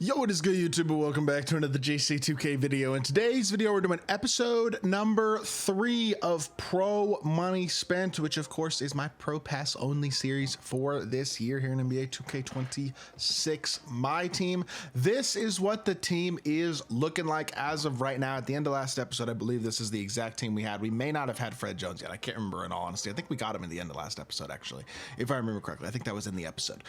Yo, what is good, YouTube? Welcome back to another JC2K video. In today's video, we're doing episode number 3 of Pro Money Spent, which of course is my Pro Pass only series for this year here in NBA 2K26. My team. This is what the team is looking like as of right now. At the end of last episode, I believe this is the exact team we had. We may not have had Fred Jones yet. I can't remember in all honesty. I think we got him in the end of last episode, actually, if I remember correctly. I think that was in the episode.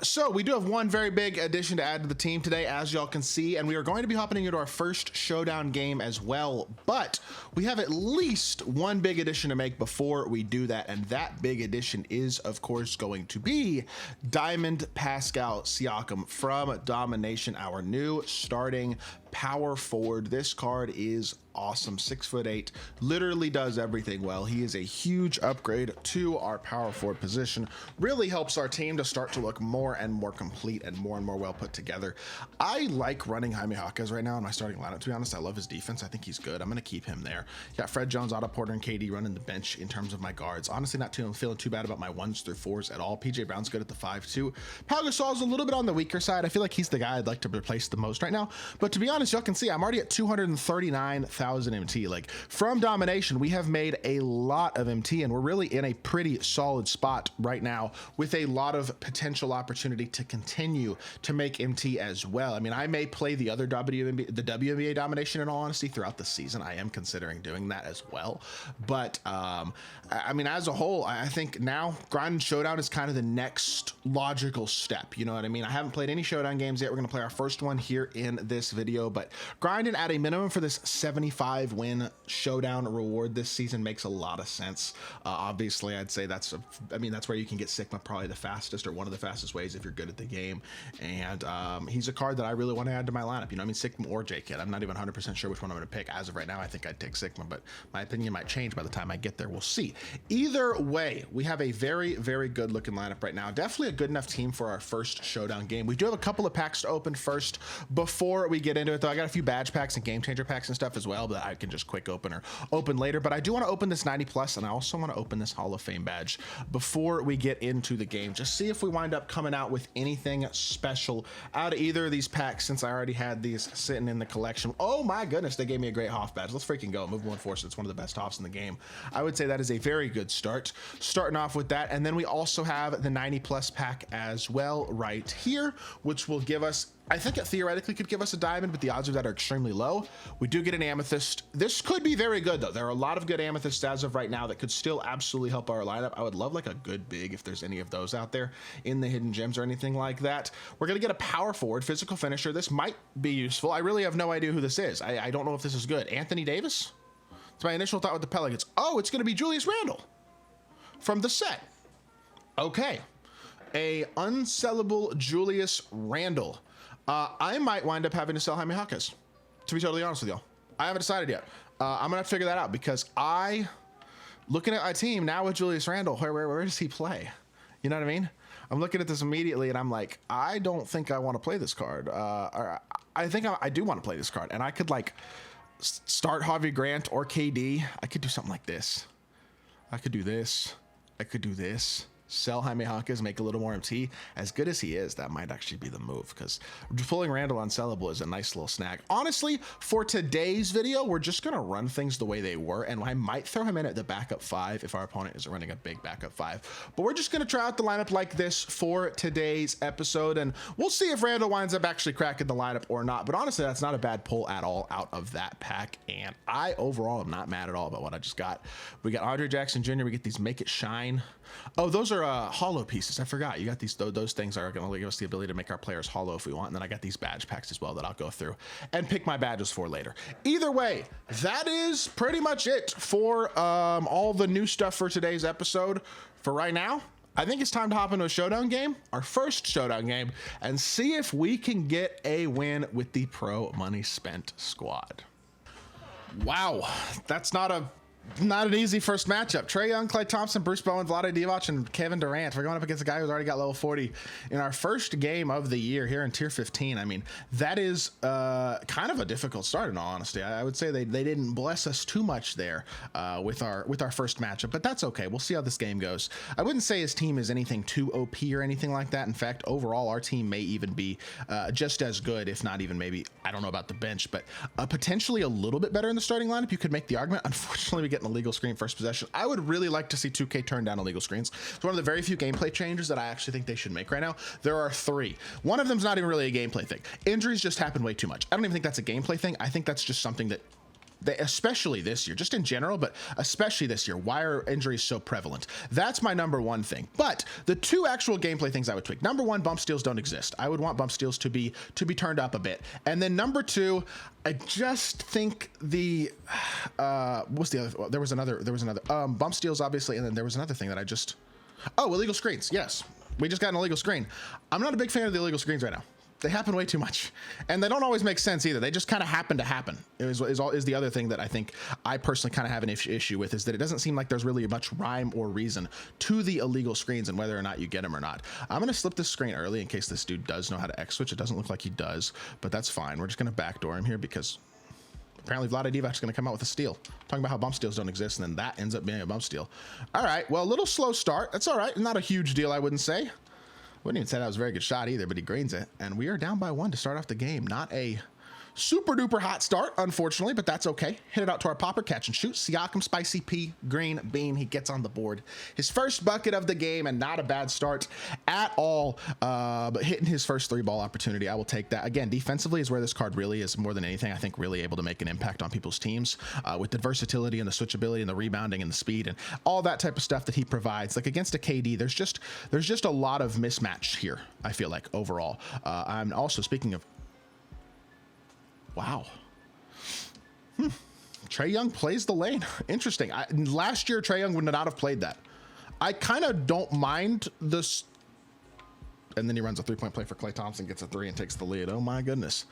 So we do have one very big addition to add to the team today, as y'all can see, and we are going to be hopping into our first showdown game as well, but we have at least one big addition to make before we do that, and that big addition is of course going to be Diamond Pascal Siakam from Domination, our new starting power forward. This card is awesome. 6'8", literally does everything well. He is a huge upgrade to our power forward position. Really helps our team to start to look more and more complete and more well put together. I like running Jaime Jaquez right now in my starting lineup. To be honest, I love his defense. I think he's good. I'm going to keep him there. Got Fred Jones, Otto Porter, and KD running the bench in terms of my guards. Honestly, not feeling too bad about my 1s through 4s at all. PJ Brown's good at the 5-2. Pau Gasol's a little bit on the weaker side. I feel like he's the guy I'd like to replace the most right now. But to be honest, y'all can see I'm already at 239,000 MT. Like, from Domination, we have made a lot of MT, and we're really in a pretty solid spot right now with a lot of potential opportunity to continue to make MT as well. I mean, I may play the other WNBA Domination in all honesty throughout the season. I am considering doing that as well. But I mean, as a whole, I think now Grind Showdown is kind of the next logical step. You know what I mean? I haven't played any Showdown games yet. We're going to play our first one here in this video, but grinding at a minimum for this 75 win Showdown reward this season makes a lot of sense. Obviously, I'd say that's where you can get Sigma probably the fastest, or one of the fastest ways if you're good at the game. And he's a card that I really want to add to my lineup. You know, I mean, Sigma or J-Kid. I'm not even 100% sure which one I'm going to pick. As of right now, I think I'd take Sigma, but my opinion might change by the time I get there. We'll see. Either way, we have a very good looking lineup right now. Definitely a good enough team for our first Showdown game. We do have a couple of packs to open first before we get into it, though. I got a few badge packs and game changer packs and stuff as well that I can just quick open or open later. But I do want to open this 90+, and I also want to open this Hall of Fame badge before we get into the game. Just see if we wind up coming out with anything special out of either of these packs, since I already had these sitting in the collection. Oh my goodness, they gave me a great Hoff badge. Let's freaking go. Move 1 Force. It's one of the best Hoffs in the game. I would say that is a very good start. Starting off with that, and then we also have the 90+ pack as well right here, which will give us, I think it theoretically could give us a diamond, but the odds of that are extremely low. We do get an amethyst. This could be very good, though. There are a lot of good amethysts as of right now that could still absolutely help our lineup. I would love like a good big, if there's any of those out there in the hidden gems or anything like that. We're going to get a power forward, physical finisher. This might be useful. I really have no idea who this is. I don't know if this is good. Anthony Davis? It's my initial thought with the Pelicans. Oh, it's going to be Julius Randle from the set. Okay. A unsellable Julius Randle. I might wind up having to sell Jaime Jaquez, to be totally honest with y'all. I haven't decided yet. I'm gonna figure that out, because looking at my team now with Julius Randle, where does he play? You know what I mean? I'm looking at this immediately and I'm like, I don't think I want to play this card. Or I think I do want to play this card, and I could like start Javi Grant or KD. I could do something like this. I could do this. I could do this. Sell Jaime Jaquez, make a little more MT. As good as he is, that might actually be the move, because pulling Randle unsellable is a nice little snag. Honestly, for today's video, we're just going to run things the way they were, and I might throw him in at the backup 5 if our opponent isn't running a big backup 5. But we're just going to try out the lineup like this for today's episode, and we'll see if Randle winds up actually cracking the lineup or not. But honestly, that's not a bad pull at all out of that pack, and I overall am not mad at all about what I just got. We got Andre Jackson Jr., we get these Make It Shine. Oh, those are hollow pieces. I forgot. You got these, those things are going to give us the ability to make our players hollow if we want. And then I got these badge packs as well that I'll go through and pick my badges for later. Either way, that is pretty much it for all the new stuff for today's episode. For right now, I think it's time to hop into a Showdown game, our first Showdown game, and see if we can get a win with the Pro Money Spent squad. Wow, that's not a Not an easy first matchup. Trae Young, Klay Thompson, Bruce Bowen, Vlade Divac, and Kevin Durant. We're going up against a guy who's already got level 40 in our first game of the year here in tier 15. I mean, that is kind of a difficult start in all honesty. I would say they didn't bless us too much there with our first matchup, but that's okay. We'll see how this game goes. I wouldn't say his team is anything too OP or anything like that. In fact, overall, our team may even be just as good, if not even maybe, I don't know about the bench, but potentially a little bit better in the starting lineup. You could make the argument. Unfortunately, we get an illegal screen first possession. I would really like to see 2K turn down illegal screens. It's one of the very few gameplay changes that I actually think they should make right now. There are 3. One of them's not even really a gameplay thing. Injuries just happen way too much. I don't even think that's a gameplay thing. I think that's just something that especially this year, just in general, but especially this year, why are injuries so prevalent? That's my number 1 thing. But the 2 actual gameplay things I would tweak. Number 1, bump steals don't exist. I would want bump steals to be turned up a bit. And then number 2, I just think the what's the other? There was another bump steals obviously, and then there was another thing that illegal screens. Yes, we just got an illegal screen. I'm not a big fan of the illegal screens right now. They happen way too much, and they don't always make sense either. They just kind of happen to happen. Is the other thing that I think I personally kind of have an issue with, is that it doesn't seem like there's really much rhyme or reason to the illegal screens and whether or not you get them or not. I'm going to slip this screen early in case this dude does know how to X switch. It doesn't look like he does, but that's fine. We're just going to backdoor him here because apparently Vlade Divac is going to come out with a steal. Talking about how bump steals don't exist, and then that ends up being a bump steal. All right, well, a little slow start. That's all right. Not a huge deal, I wouldn't say. Wouldn't even say that was a very good shot either, but he greens it. And we are down by 1 to start off the game. Not a super duper hot start, unfortunately, but that's okay. Hit it out to our popper, catch and shoot. Siakam, spicy P, green bean. He gets on the board. His first bucket of the game, and not a bad start at all. But hitting his first 3-ball opportunity, I will take that. Again, defensively is where this card really is, more than anything, I think, really able to make an impact on people's teams with the versatility and the switchability and the rebounding and the speed and all that type of stuff that he provides. Like against a KD, there's just a lot of mismatch here, I feel like, overall. I'm also, speaking of, wow. Trae Young plays the lane. Interesting. Last year, Trae Young would not have played that. I kind of don't mind this. And then he runs a 3-point play for Klay Thompson, gets a 3 and takes the lead. Oh my goodness.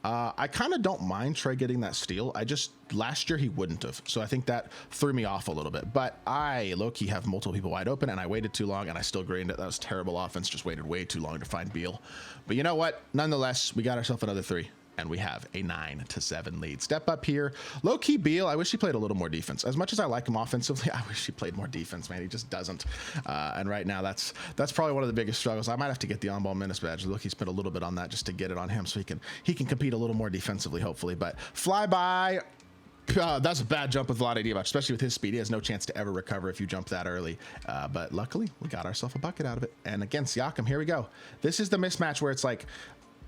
I kind of don't mind Trae getting that steal. Last year he wouldn't have. So I think that threw me off a little bit, but I low-key have multiple people wide open and I waited too long and I still greened it. That was terrible offense. Just waited way too long to find Beal. But you know what? Nonetheless, we got ourselves another 3. And we have a 9-7 lead. Step up here. Low-key Beal, I wish he played a little more defense. As much as I like him offensively, I wish he played more defense, man. He just doesn't. And right now, that's probably one of the biggest struggles. I might have to get the on-ball minutes badge. Look, he spent a little bit on that just to get it on him so he can compete a little more defensively, hopefully. But fly by. That's a bad jump with Vlade Divac, especially with his speed. He has no chance to ever recover if you jump that early. But luckily, we got ourselves a bucket out of it. And again, Siakam, here we go. This is the mismatch where it's like,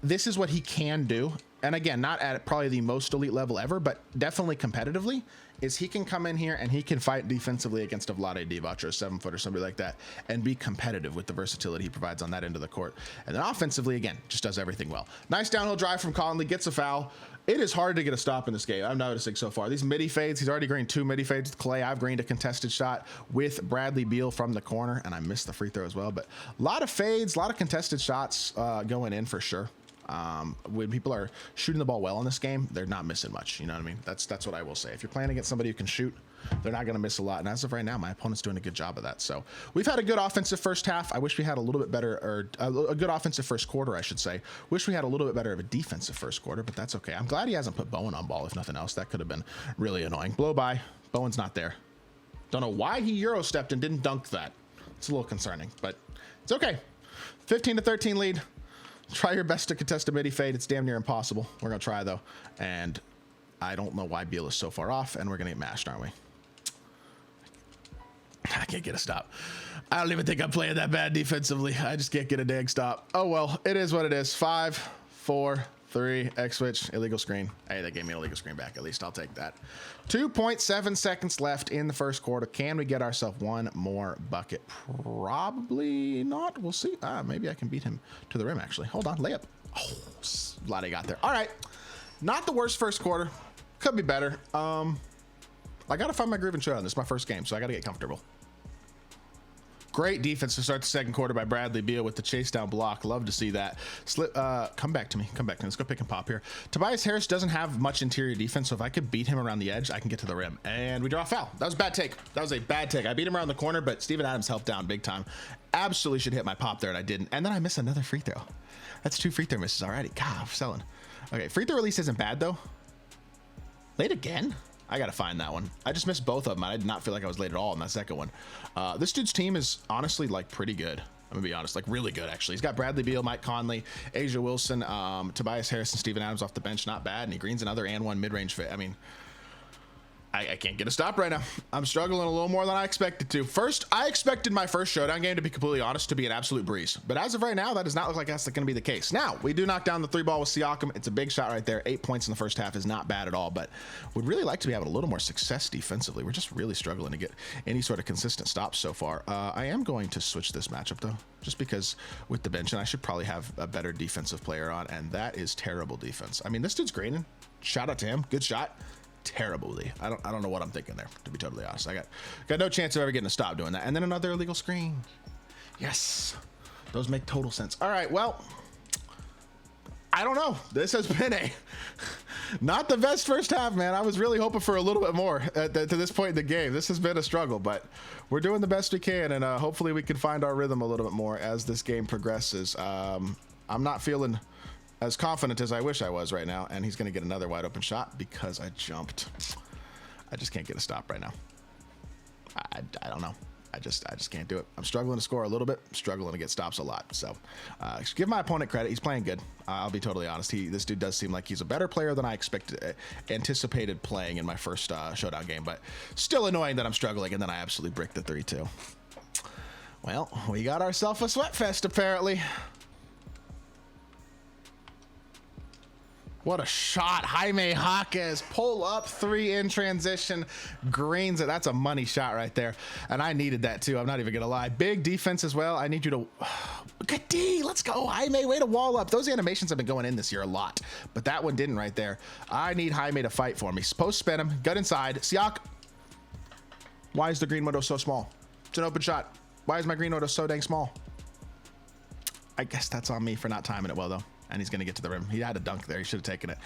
this is what he can do. And again, not at probably the most elite level ever, but definitely competitively, is he can come in here and he can fight defensively against a Vlade Divac or a 7-foot or somebody like that and be competitive with the versatility he provides on that end of the court. And then offensively, again, just does everything well. Nice downhill drive from Conley, gets a foul. It is hard to get a stop in this game, I'm noticing so far. These midi fades, he's already greened 2 midi fades with Klay. I've greened a contested shot with Bradley Beal from the corner, and I missed the free throw as well. But a lot of fades, a lot of contested shots going in for sure. When people are shooting the ball well in this game, they're not missing much. You know what I mean? That's what I will say. If you're playing against somebody who can shoot, they're not going to miss a lot. And as of right now, my opponent's doing a good job of that. So we've had a good offensive first half. I wish we had a little bit better, or a good offensive first quarter, I should say. Wish we had a little bit better of a defensive first quarter, but that's okay. I'm glad he hasn't put Bowen on ball, if nothing else. That could have been really annoying. Blow by. Bowen's not there. Don't know why he Euro stepped and didn't dunk that. It's a little concerning, but it's okay. 15-13 lead. Try your best to contest a midi fade. It's damn near impossible. We're going to try, though. And I don't know why Beal is so far off, and we're going to get mashed, aren't we? I can't get a stop. I don't even think I'm playing that bad defensively. I just can't get a dang stop. Oh, well, it is what it is. 5, 4, 3, X switch, illegal screen. Hey, that gave me an illegal screen back. At least I'll take that. 2.7 seconds left in the first quarter. Can we get ourselves one more bucket? Probably not. We'll see. Maybe I can beat him to the rim, actually. Hold on. Layup. Oh, glad I got there. All right. Not the worst first quarter. Could be better. I got to find my groove and Showdown. This is my first game, so I got to get comfortable. Great defense to start the second quarter by Bradley Beal with the chase down block. Love to see that. Come back to me. Let's go pick and pop here. Tobias Harris doesn't have much interior defense, so if I could beat him around the edge, I can get to the rim. And we draw a foul. That was a bad take. That was a bad take. I beat him around the corner, but Steven Adams helped down big time. Absolutely should hit my pop there, and I didn't. And then I missed another free throw. That's 2 free throw misses already. God, I'm selling. Okay, free throw release isn't bad, though. Late again? I gotta find that one. I just missed both of them. I did not feel like I was late at all in that second one. This dude's team is honestly like pretty good. I'm gonna be honest, like really good actually. He's got Bradley Beal, Mike Conley, Asia Wilson, Tobias Harris, and Steven Adams off the bench. Not bad. And he greens another and one mid-range fit. I mean, I can't get a stop right now. I'm struggling a little more than I expected to. First, I expected my first Showdown game, to be completely honest, to be an absolute breeze. But as of right now, that does not look like that's going to be the case. Now, we do knock down the 3 ball with Siakam. It's a big shot right there. 8 points in the first half is not bad at all, but would really like to be having a little more success defensively. We're just really struggling to get any sort of consistent stops so far. I am going to switch this matchup, though, just because with the bench, and I should probably have a better defensive player on, and that is terrible defense. I mean, this dude's greening. Shout out to him. Good shot. Terribly. I don't know what I'm thinking there, to be totally honest. I got no chance of ever getting a stop doing that. And then another illegal screen. Yes, those make total sense. All right, well, I don't know. This has been not the best first half, man. I was really hoping for a little bit more to this point in the game. This has been a struggle, but we're doing the best we can, and hopefully we can find our rhythm a little bit more as this game progresses. I'm not feeling as confident as I wish I was right now, and he's going to get another wide open shot because I jumped. I just can't get a stop right now. I don't know. I just can't do it. I'm struggling to score a little bit. I'm struggling to get stops a lot. So give my opponent credit. He's playing good. I'll be totally honest. This dude does seem like he's a better player than I anticipated playing in my first Showdown game, but still annoying that I'm struggling, and then I absolutely bricked the 3-2. Well, we got ourselves a sweat fest apparently. What a shot. Jaime Jaquez, pull up 3 in transition, greens it. That's a money shot right there. And I needed that too. I'm not even going to lie. Big defense as well. I need you to, good D, let's go. Jaime, way to wall up. Those animations have been going in this year a lot, but that one didn't right there. I need Jaime to fight for me. Post spin him, gut inside. Siakam. Why is the green window so small? It's an open shot. Why is my green window so dang small? I guess that's on me for not timing it well though. And he's going to get to the rim. He had a dunk there. He should have taken it.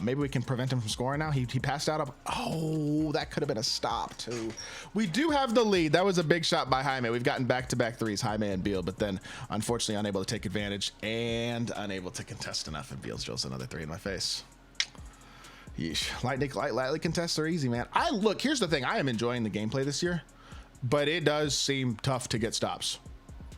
Maybe we can prevent him from scoring now. He passed out of. Oh, that could have been a stop too. We do have the lead. That was a big shot by Jaime. We've gotten back-to-back threes, Jaime and Beal, but then unfortunately unable to take advantage and unable to contest enough. And Beal drills another 3 in my face. Yeesh. Lightly contests are easy, man. Look, here's the thing. I am enjoying the gameplay this year, but it does seem tough to get stops.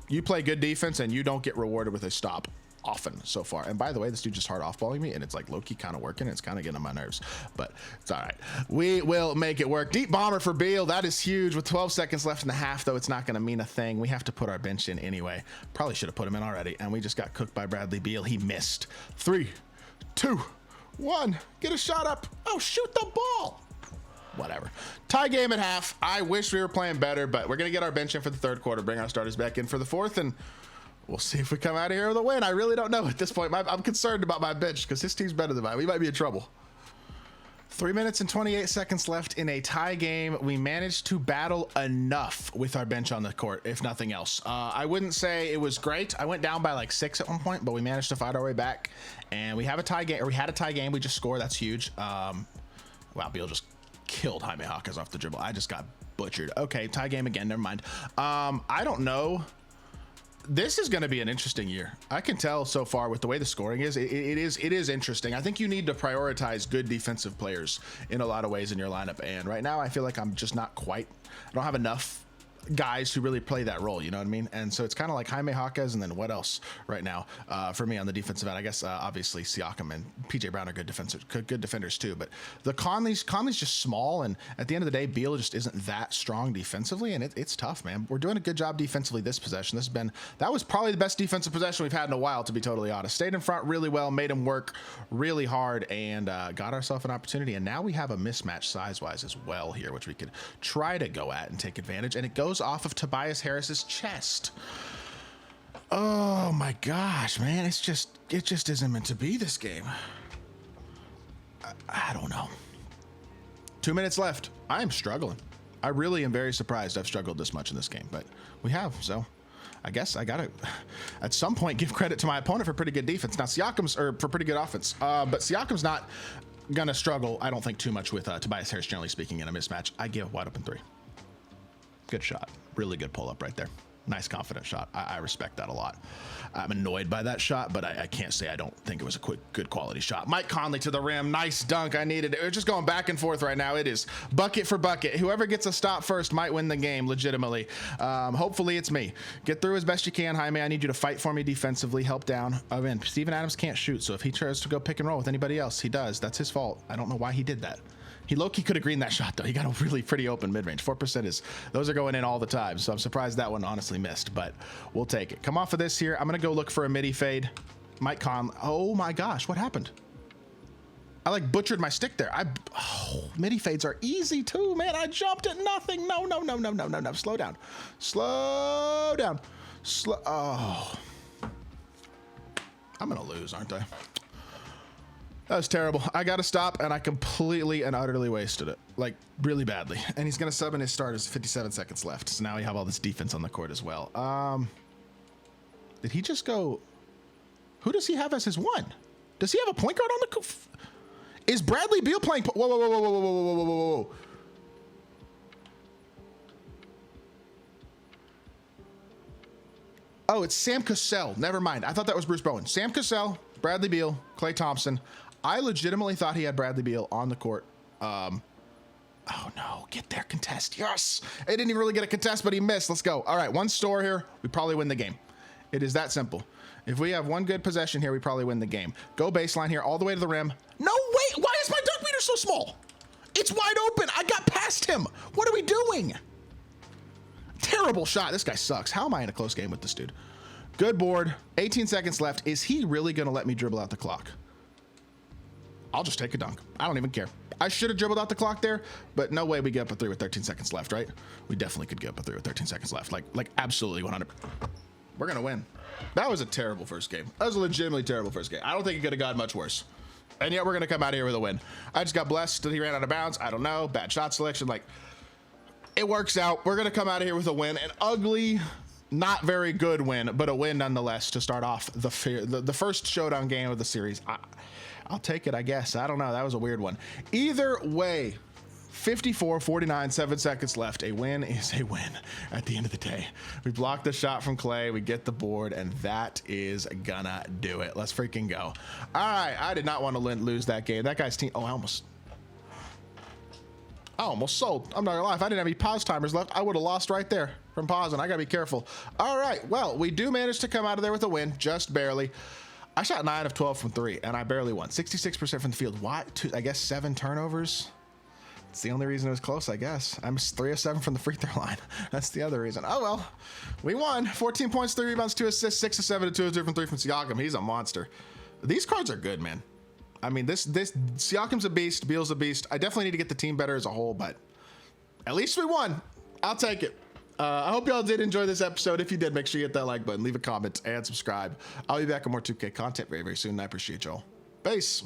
You play good defense and you don't get rewarded with a stop often so far. And by the way, this dude just hard off-balling me, and it's like low-key kind of working. It's kind of getting on my nerves, but it's all right. We will make it work. Deep bomber for Beal. That is huge. With 12 seconds left in the half, though, it's not going to mean a thing. We have to put our bench in anyway. Probably should have put him in already, and we just got cooked by Bradley Beal. He missed. 3, 2, 1. Get a shot up. Oh, shoot the ball. Whatever. Tie game at half. I wish we were playing better, but we're going to get our bench in for the third quarter, bring our starters back in for the fourth, and we'll see if we come out of here with a win. I really don't know at this point. I'm concerned about my bench because his team's better than mine. We might be in trouble. 3 minutes and 28 seconds left in a tie game. We managed to battle enough with our bench on the court, if nothing else. I wouldn't say it was great. I went down by like 6 at one point, but we managed to fight our way back. And we have a tie game, or we had a tie game. We just scored. That's huge. Wow, Beal just killed Jaime Jaquez off the dribble. I just got butchered. Okay, tie game again. Never mind. I don't know. This is going to be an interesting year. I can tell so far with the way the scoring is. It is interesting. I think you need to prioritize good defensive players in a lot of ways in your lineup. And right now, I feel like I'm just not quite. I don't have enough guys who really play that role, you know what I mean? And so it's kind of like Jaime Jaquez, and then what else right now for me on the defensive end? I guess obviously Siakam and PJ Brown are good defenders too, but the Conley's just small, and at the end of the day, Beal just isn't that strong defensively, and it's tough, man. We're doing a good job defensively this possession. That was probably the best defensive possession we've had in a while, to be totally honest. Stayed in front really well, made him work really hard, and got ourselves an opportunity. And now we have a mismatch size-wise as well here, which we could try to go at and take advantage, and it goes off of Tobias Harris's chest. Oh my gosh, man, it just isn't meant to be this game. I don't know. 2 minutes left. I am struggling. I really am very surprised I've struggled this much in this game, but we have, so I guess I gotta at some point give credit to my opponent for pretty good defense. Now Siakam's, or for pretty good offense, but Siakam's not gonna struggle, I don't think, too much with Tobias Harris, generally speaking, in a mismatch. I give wide open three. Good shot, really good pull up right there. Nice confident shot. I respect that a lot. I'm annoyed by that shot, but I can't say I don't think it was a good quality shot. Mike Conley to the rim. Nice dunk. I needed it. We're just going back and forth right now. It is bucket for bucket. Whoever gets a stop first might win the game legitimately. Hopefully it's me. Get through as best you can, Jaime. I need you to fight for me defensively. Help down. Steven Adams can't shoot, so if he tries to go pick and roll with anybody else, he does. That's his fault. I don't know why he did that. He low-key could have greened that shot, though. He got a really pretty open mid-range. 4% is, those are going in all the time. So I'm surprised that one honestly missed, but we'll take it. Come off of this here. I'm going to go look for a midi fade. Mike Conley. Oh my gosh, what happened? I like butchered my stick there. Midi fades are easy too, man. I jumped at nothing. No. Slow down. Slow down. Oh. I'm going to lose, aren't I? That was terrible. I got to stop, and I completely and utterly wasted it, like really badly. And he's going to sub in his starters. 57 seconds left. So now we have all this defense on the court as well. Did he just go? Who does he have as his one? Does he have a point guard on the? Is Bradley Beal playing? Whoa. Oh, it's Sam Cassell. Never mind. I thought that was Bruce Bowen. Sam Cassell, Bradley Beal, Klay Thompson. I legitimately thought he had Bradley Beal on the court. Oh no, get there, contest. Yes. It didn't even really get a contest, but he missed. Let's go. All right, one store here. We probably win the game. It is that simple. If we have one good possession here, we probably win the game. Go baseline here, all the way to the rim. No, wait, why is my dunk meter so small? It's wide open. I got past him. What are we doing? Terrible shot. This guy sucks. How am I in a close game with this dude? Good board. 18 seconds left. Is he really going to let me dribble out the clock? I'll just take a dunk. I don't even care. I should have dribbled out the clock there, but no way we get up a three with 13 seconds left, right? We definitely could get up a three with 13 seconds left. Like absolutely 100. We're going to win. That was a terrible first game. That was a legitimately terrible first game. I don't think it could have gotten much worse. And yet we're going to come out of here with a win. I just got blessed that he ran out of bounds. I don't know. Bad shot selection. Like, it works out. We're going to come out of here with a win. An ugly, not very good win, but a win nonetheless to start off the first Showdown game of the series. I'll take it, I guess. I don't know. That was a weird one. Either way, 54-49, 7 seconds left. A win is a win at the end of the day. We blocked the shot from Klay. We get the board, and that is gonna do it. Let's freaking go. All right. I did not want to lose that game. That guy's team. Oh, I almost sold. I'm not gonna lie. If I didn't have any pause timers left, I would have lost right there from pausing. I gotta be careful. All right. Well, we do manage to come out of there with a win, just barely. I shot 9 of 12 from 3, and I barely won. 66% from the field. Why? I guess 7 turnovers. It's the only reason it was close, I guess. I'm 3 of 7 from the free throw line. That's the other reason. Oh, well. We won. 14 points, 3 rebounds, 2 assists, 6 of 7 to 2 of 2 from 3 from Siakam. He's a monster. These cards are good, man. I mean, this Siakam's a beast. Beal's a beast. I definitely need to get the team better as a whole, but at least we won. I'll take it. I hope y'all did enjoy this episode. If you did, make sure you hit that like button, leave a comment, and subscribe. I'll be back with more 2K content very, very soon, and I appreciate y'all. Peace.